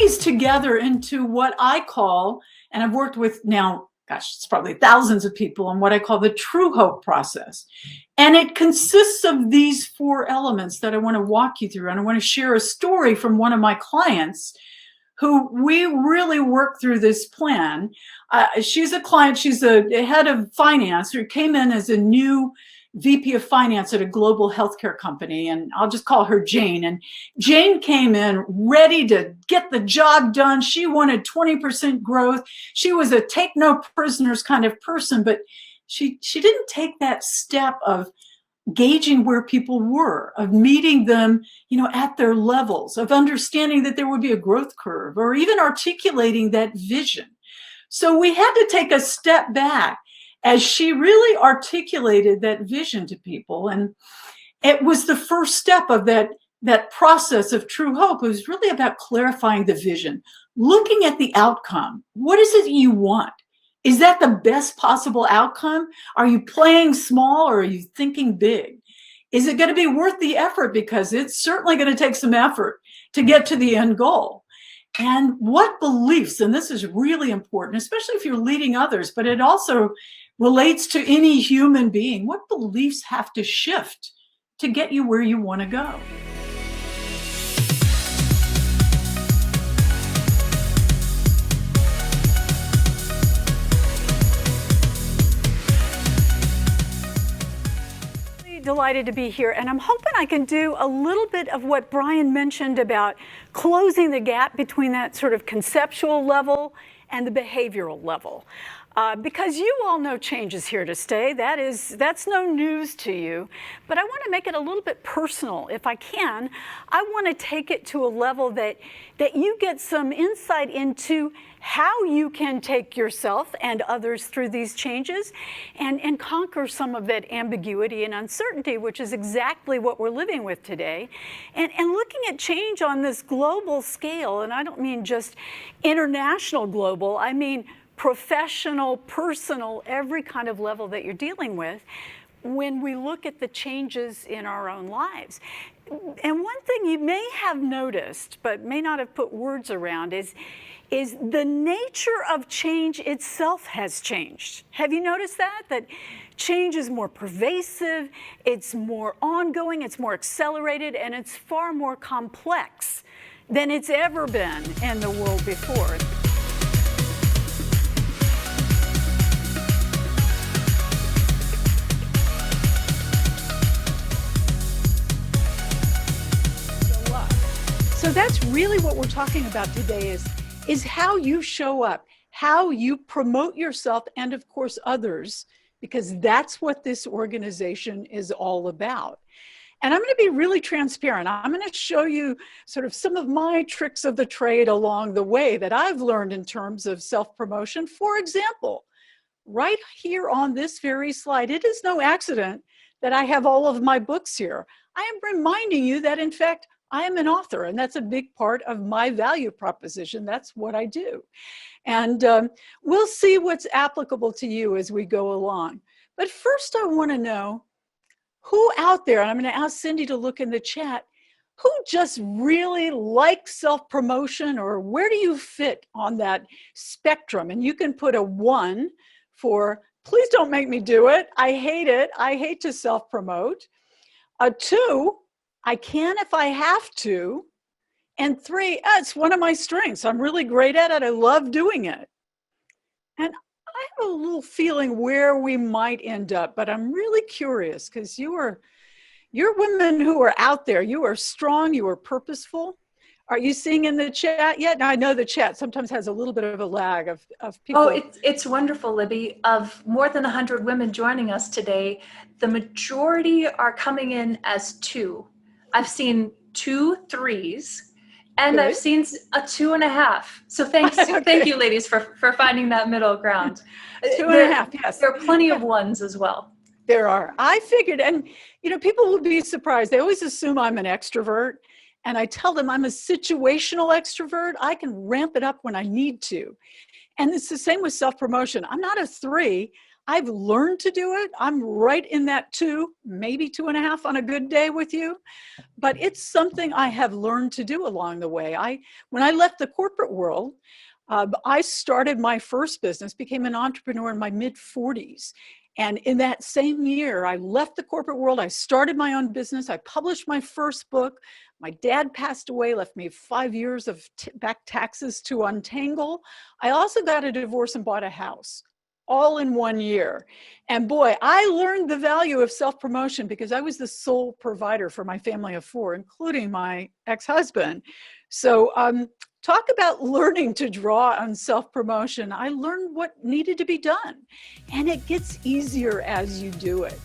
these together into what I call, and I've worked with now, gosh, it's probably thousands of people on what I call the true hope process. And it consists of these 4 elements that I want to walk you through. And I want to share a story from one of my clients who we really worked through this plan. She's a client, she's a head of finance who came in as a new VP of finance at a global healthcare company. And I'll just call her Jane. And Jane came in ready to get the job done. She wanted 20% growth. She was a take no prisoners kind of person, but she didn't take that step of gauging where people were, of meeting them, at their levels, of understanding that there would be a growth curve, or even articulating that vision. So we had to take a step back as she really articulated that vision to people. And it was the first step of that process of true hope. It was really about clarifying the vision, looking at the outcome. What is it you want? Is that the best possible outcome? Are you playing small or are you thinking big? Is it going to be worth the effort? Because it's certainly going to take some effort to get to the end goal. And what beliefs, and this is really important, especially if you're leading others, but it also relates to any human being. What beliefs have to shift to get you where you want to go? Delighted to be here, and I'm hoping I can do a little bit of what Brian mentioned about closing the gap between that sort of conceptual level and the behavioral level. Because you all know change is here to stay. That's no news to you. But I want to make it a little bit personal. If I can, I want to take it to a level that you get some insight into how you can take yourself and others through these changes and conquer some of that ambiguity and uncertainty, which is exactly what we're living with today. And looking at change on this global scale, and I don't mean just international global, I mean professional, personal, every kind of level that you're dealing with when we look at the changes in our own lives. And one thing you may have noticed, but may not have put words around, is the nature of change itself has changed. Have you noticed that? That change is more pervasive, it's more ongoing, it's more accelerated, and it's far more complex than it's ever been in the world before. So that's really what we're talking about today is how you show up, how you promote yourself and of course others, because that's what this organization is all about. And I'm going to be really transparent. I'm going to show you sort of some of my tricks of the trade along the way that I've learned in terms of self-promotion. For example, right here on this very slide, it is no accident that I have all of my books here. I am reminding you that in fact, I am an author, and that's a big part of my value proposition. That's what I do. And we'll see what's applicable to you as we go along. But first, I want to know who out there, and I'm going to ask Cindy to look in the chat, who just really likes self-promotion, or where do you fit on that spectrum? And you can put a 1 for, please don't make me do it. I hate it. I hate to self-promote. A 2, I can if I have to. And 3, it's one of my strengths. I'm really great at it. I love doing it. And I have a little feeling where we might end up, but I'm really curious because you're women who are out there. You are strong. You are purposeful. Are you seeing in the chat yet? Now, I know the chat sometimes has a little bit of a lag of people. Oh, it's wonderful, Libby. Of more than 100 women joining us today, the majority are coming in as 2. I've seen 2 3s, and good. I've seen a 2.5. So thanks, okay. Thank you, ladies, for finding that middle ground. 2.5, yes. There are plenty of 1s as well. There are. I figured, and people would be surprised. They always assume I'm an extrovert, and I tell them I'm a situational extrovert. I can ramp it up when I need to. And it's the same with self-promotion. I'm not a 3. I've learned to do it. I'm right in that 2, maybe 2.5 on a good day with you. But it's something I have learned to do along the way. When I left the corporate world, I started my first business, became an entrepreneur in my mid-40s. And in that same year, I left the corporate world. I started my own business. I published my first book. My dad passed away, left me 5 years of back taxes to untangle. I also got a divorce and bought a house, all in 1 year. And boy, I learned the value of self-promotion because I was the sole provider for my family of 4, including my ex-husband. So talk about learning to draw on self-promotion. I learned what needed to be done, and it gets easier as you do it.